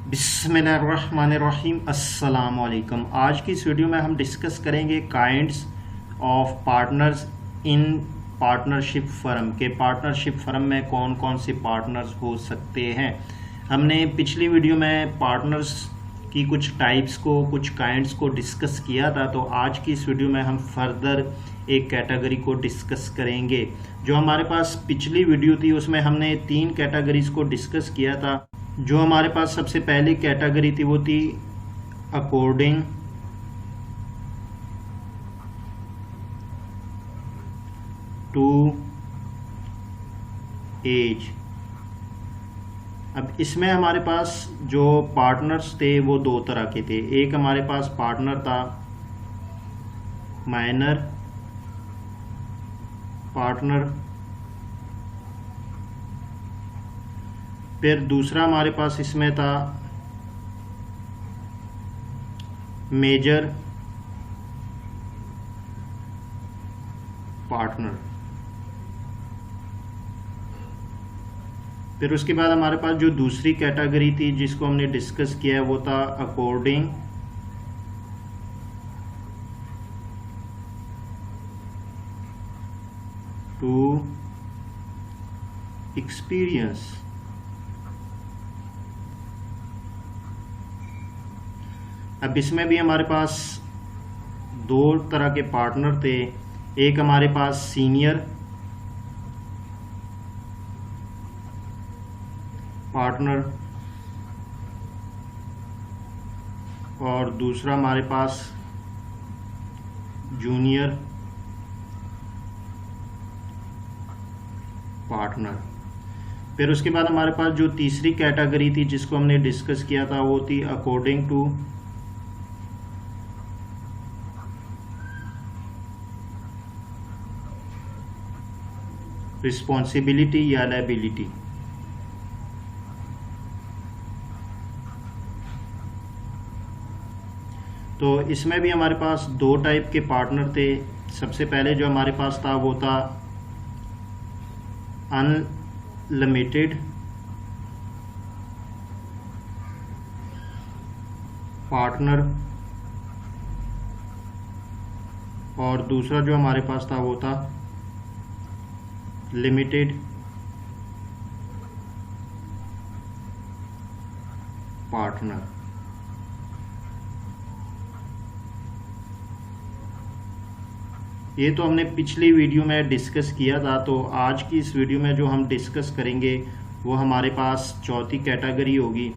बिस्मिल्लाहिर्रहमानिर्रहीम अस्सलाम वालेकुम। आज की इस वीडियो में हम डिस्कस करेंगे kinds of partners in partnership firm के पार्टनरशिप फर्म में कौन कौन से पार्टनर्स हो सकते हैं। हमने पिछली वीडियो में पार्टनर्स की कुछ टाइप्स को, कुछ काइंड्स को डिस्कस किया था, तो आज की इस वीडियो में हम फर्दर एक कैटेगरी को डिस्कस करेंगे। जो हमारे पास पिछली वीडियो थी उसमें हमने 3 कैटेगरीज को डिस्कस किया था। जो हमारे पास सबसे पहली कैटेगरी थी वो थी अकॉर्डिंग टू एज। अब इसमें हमारे पास जो पार्टनर्स थे वो 2 तरह के थे। एक हमारे पास पार्टनर था माइनर पार्टनर, फिर दूसरा हमारे पास इसमें था मेजर पार्टनर। फिर उसके बाद हमारे पास जो दूसरी कैटेगरी थी जिसको हमने डिस्कस किया है वो था अकॉर्डिंग टू एक्सपीरियंस। अब इसमें भी हमारे पास 2 तरह के पार्टनर थे। एक हमारे पास सीनियर पार्टनर और दूसरा हमारे पास जूनियर पार्टनर। फिर उसके बाद हमारे पास जो तीसरी कैटेगरी थी जिसको हमने डिस्कस किया था वो थी अकॉर्डिंग टू रिस्पॉन्सिबिलिटी या लायबिलिटी। तो इसमें भी हमारे पास 2 टाइप के पार्टनर थे। सबसे पहले जो हमारे पास था वो था अनलिमिटेड पार्टनर और दूसरा जो हमारे पास था वो था लिमिटेड पार्टनर। ये तो हमने पिछली वीडियो में डिस्कस किया था। तो आज की इस वीडियो में जो हम डिस्कस करेंगे वो हमारे पास चौथी कैटेगरी होगी,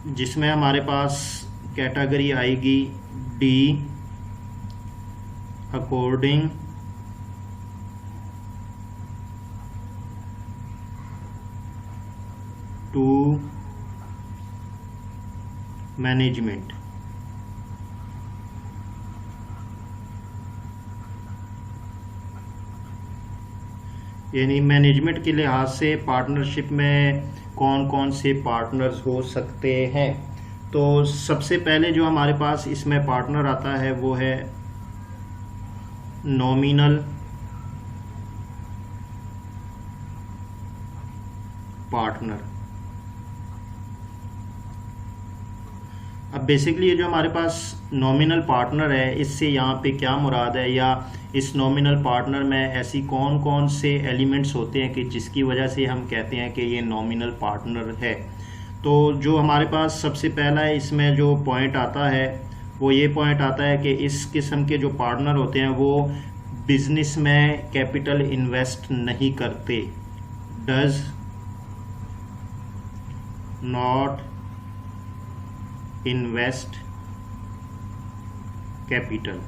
जिसमें हमारे पास कैटेगरी आएगी डी अकॉर्डिंग टू मैनेजमेंट। यानी मैनेजमेंट के लिहाज से पार्टनरशिप में कौन कौन से पार्टनर्स हो सकते हैं। तो सबसे पहले जो हमारे पास इसमें पार्टनर आता है वो है नॉमिनल पार्टनर। अब बेसिकली ये जो हमारे पास नॉमिनल पार्टनर है, इससे यहाँ पे क्या मुराद है, या इस नॉमिनल पार्टनर में ऐसी कौन कौन से एलिमेंट्स होते हैं कि जिसकी वजह से हम कहते हैं कि ये नॉमिनल पार्टनर है। तो जो हमारे पास सबसे पहला है इसमें जो पॉइंट आता है वो ये पॉइंट आता है कि इस किस्म के जो पार्टनर होते हैं वो बिजनेस में कैपिटल इन्वेस्ट नहीं करते। Does not invest capital.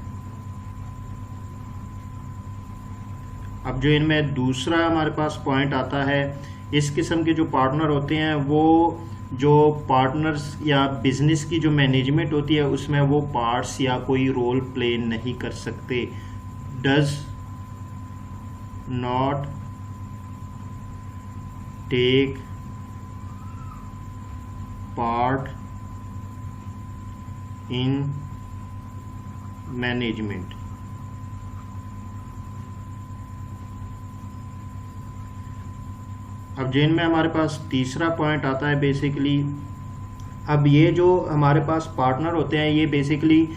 अब जो इनमें दूसरा हमारे पास पॉइंट आता है, इस किस्म के जो पार्टनर होते हैं वो जो पार्टनर्स या बिजनेस की जो मैनेजमेंट होती है उसमें वो पार्ट्स या कोई रोल प्ले नहीं कर सकते। Does not take part in management. अब जिनमें हमारे पास तीसरा पॉइंट आता है बेसिकली अब ये जो हमारे पास पार्टनर होते हैं, ये बेसिकली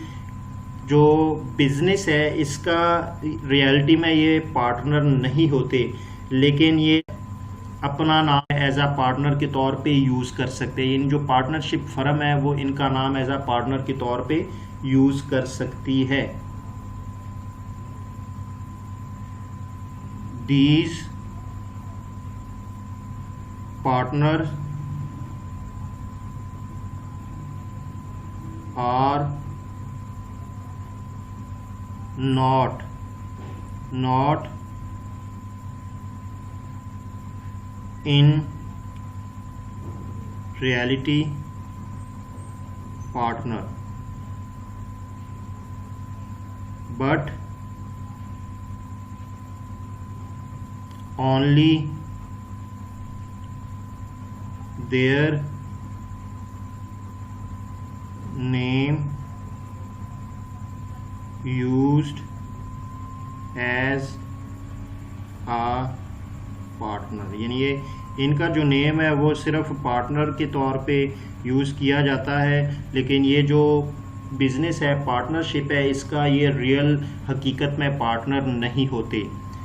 जो बिजनेस है इसका रियलिटी में ये पार्टनर नहीं होते, लेकिन ये अपना नाम एज अ पार्टनर के तौर पे यूज़ कर सकते हैं। इन जो पार्टनरशिप फर्म है वो इनका नाम एज अ पार्टनर के तौर पे यूज़ कर सकती है। These partners are not in reality partner, but only their name used as a partner, यानी ये इनका जो नेम है वो सिर्फ पार्टनर के तौर पे यूज़ किया जाता है, लेकिन ये जो बिज़नेस है, पार्टनरशिप है, इसका ये रियल हकीकत में पार्टनर नहीं होते।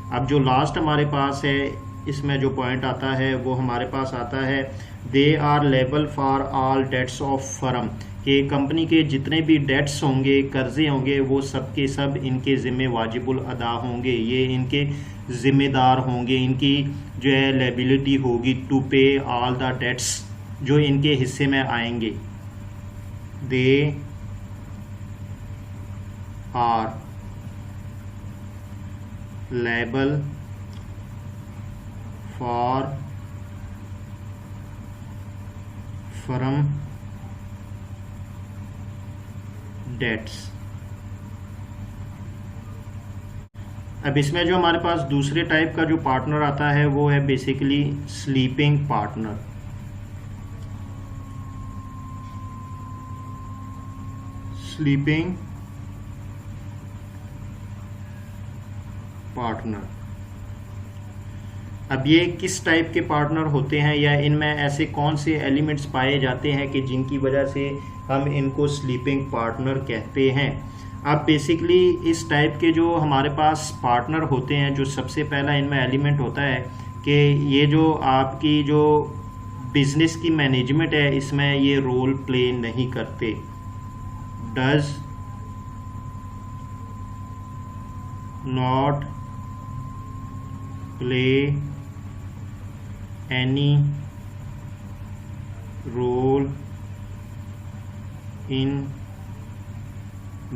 अब जो लास्ट हमारे पास है इसमें जो पॉइंट आता है वो हमारे पास आता है they are liable for all debts of firm, कि कंपनी के जितने भी डेट्स होंगे, कर्जे होंगे, वो सब के सब इनके ज़िम्मे वाजिबुल अदा होंगे, ये इनके ज़िम्मेदार होंगे, इनकी जो है लायबिलिटी होगी टू पे ऑल द डेट्स जो इनके हिस्से में आएंगे। They are liable for firm debts। अब इसमें जो हमारे पास दूसरे टाइप का जो पार्टनर आता है वो है basically sleeping partner. Sleeping partner, अब ये किस टाइप के पार्टनर होते हैं या इनमें ऐसे कौन से एलिमेंट्स पाए जाते हैं कि जिनकी वजह से हम इनको स्लीपिंग पार्टनर कहते हैं। अब बेसिकली इस टाइप के जो हमारे पास पार्टनर होते हैं, जो सबसे पहला इनमें एलिमेंट होता है कि ये जो आपकी जो बिजनेस की मैनेजमेंट है इसमें ये रोल प्ले नहीं करते। Does not play any role in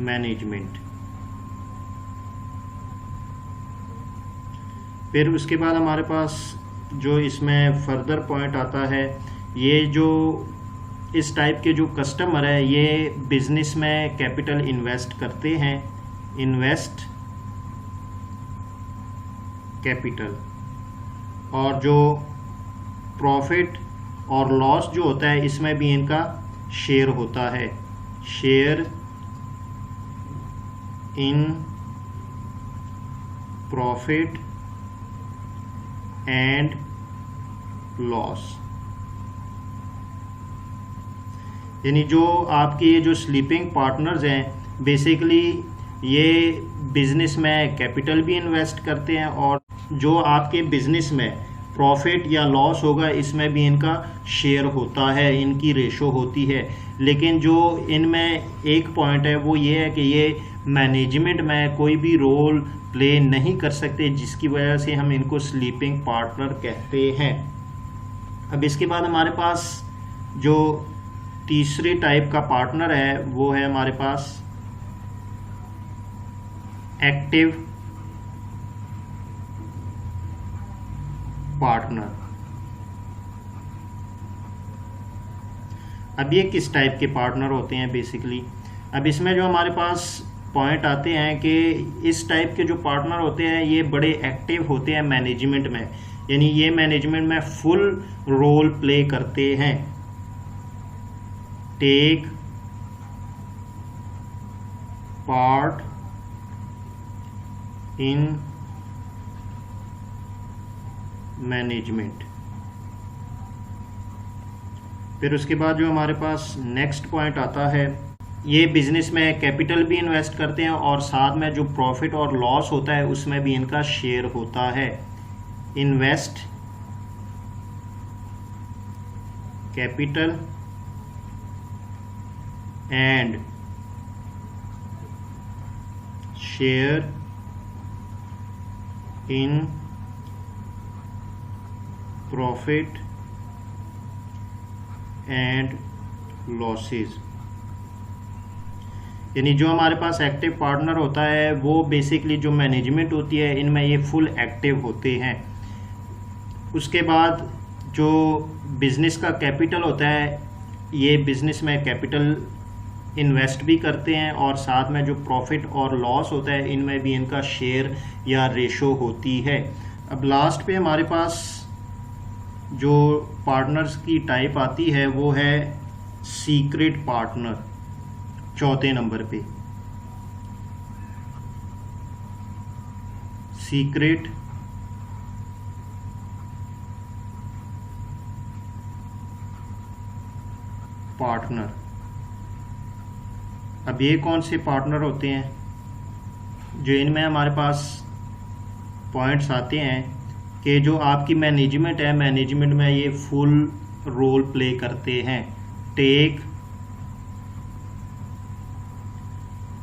management। फिर उसके बाद हमारे पास जो इसमें फर्दर पॉइंट आता है, ये जो इस टाइप के जो कस्टमर है ये बिजनेस में कैपिटल इन्वेस्ट करते हैं, इन्वेस्ट कैपिटल, और जो प्रॉफिट और लॉस जो होता है इसमें भी इनका शेयर होता है, share in profit and loss. यानी जो आपके ये जो स्लीपिंग पार्टनर्स हैं बेसिकली ये बिजनेस में कैपिटल भी इन्वेस्ट करते हैं और जो आपके बिजनेस में प्रॉफिट या लॉस होगा इसमें भी इनका शेयर होता है, इनकी रेशो होती है। लेकिन जो इनमें एक पॉइंट है वो ये है कि ये मैनेजमेंट में कोई भी रोल प्ले नहीं कर सकते, जिसकी वजह से हम इनको स्लीपिंग पार्टनर कहते हैं। अब इसके बाद हमारे पास जो तीसरे टाइप का पार्टनर है वो है हमारे पास एक्टिव पार्टनर। अब ये किस टाइप के पार्टनर होते हैं बेसिकली, अब इसमें जो हमारे पास पॉइंट आते हैं कि इस टाइप के जो पार्टनर होते हैं ये बड़े एक्टिव होते हैं मैनेजमेंट में, यानी ये मैनेजमेंट में फुल रोल प्ले करते हैं। टेक पार्ट इन मैनेजमेंट, फिर उसके बाद जो हमारे पास नेक्स्ट पॉइंट आता है, ये बिजनेस में कैपिटल भी इन्वेस्ट करते हैं और साथ में जो प्रॉफिट और लॉस होता है उसमें भी इनका शेयर होता है। Invest capital and share in profit and losses. यानी जो हमारे पास एक्टिव पार्टनर होता है वो बेसिकली जो मैनेजमेंट होती है इनमें ये फुल एक्टिव होते हैं। उसके बाद जो बिज़नेस का कैपिटल होता है ये बिज़नेस में कैपिटल इन्वेस्ट भी करते हैं और साथ में जो प्रॉफिट और लॉस होता है इनमें भी इनका शेयर या रेशो होती है। अब लास्ट पे हमारे पास जो पार्टनर्स की टाइप आती है वो है सीक्रेट पार्टनर, चौथे नंबर पे। Secret partner. अब ये कौन से पार्टनर होते हैं? जो इनमें हमारे पास पॉइंट्स आते हैं कि जो आपकी मैनेजमेंट है, मैनेजमेंट में ये फुल रोल प्ले करते हैं। Take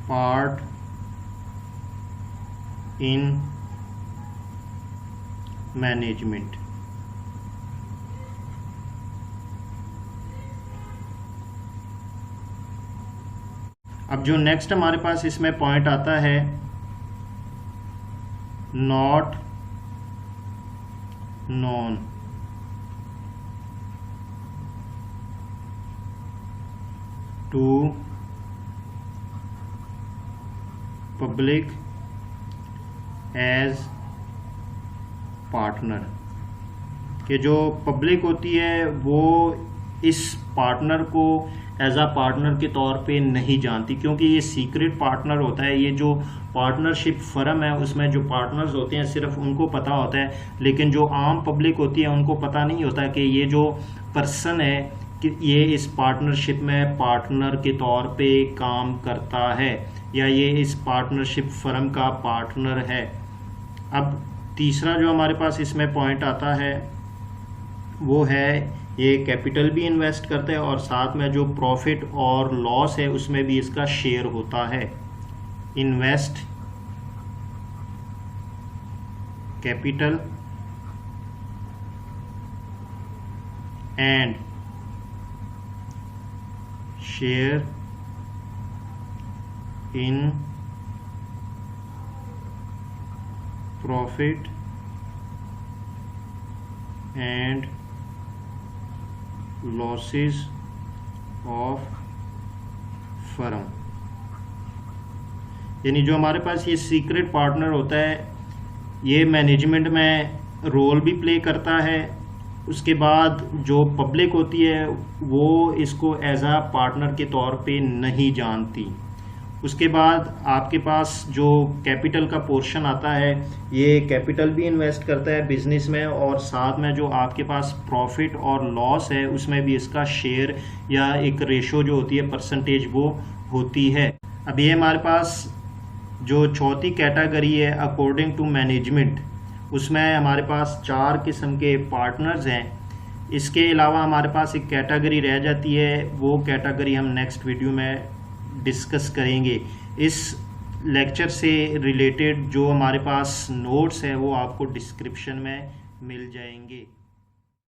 part in management. अब जो नेक्स्ट हमारे पास इसमें पॉइंट आता है, not known to public as partner. कि जो पब्लिक होती है वो इस पार्टनर को एज आ पार्टनर के तौर पे नहीं जानती, क्योंकि ये सीक्रेट पार्टनर होता है। ये जो पार्टनरशिप फर्म है उसमें जो पार्टनर्स होते हैं सिर्फ उनको पता होता है, लेकिन जो आम पब्लिक होती है उनको पता नहीं होता कि ये जो पर्सन है कि ये इस पार्टनरशिप में पार्टनर के तौर पे काम करता है या ये इस पार्टनरशिप फर्म का पार्टनर है। अब तीसरा जो हमारे पास इसमें पॉइंट आता है वो है ये कैपिटल भी इन्वेस्ट करता है और साथ में जो प्रॉफिट और लॉस है उसमें भी इसका शेयर होता है। Invest capital and share in profit and losses of firm. यानी जो हमारे पास ये सीक्रेट पार्टनर होता है ये मैनेजमेंट में रोल भी प्ले करता है। उसके बाद जो पब्लिक होती है वो इसको एज आ पार्टनर के तौर पे नहीं जानती। उसके बाद आपके पास जो कैपिटल का पोर्शन आता है ये कैपिटल भी इन्वेस्ट करता है बिजनेस में और साथ में जो आपके पास प्रॉफिट और लॉस है उसमें भी इसका शेयर या एक रेशो जो होती है परसेंटेज वो होती है। अब ये हमारे पास जो चौथी कैटेगरी है अकॉर्डिंग टू मैनेजमेंट, उसमें हमारे पास 4 किस्म के पार्टनर्स हैं। इसके अलावा हमारे पास एक कैटेगरी रह जाती है, वो कैटेगरी हम नेक्स्ट वीडियो में डिस्कस करेंगे। इस लेक्चर से रिलेटेड जो हमारे पास नोट्स हैं वो आपको डिस्क्रिप्शन में मिल जाएंगे।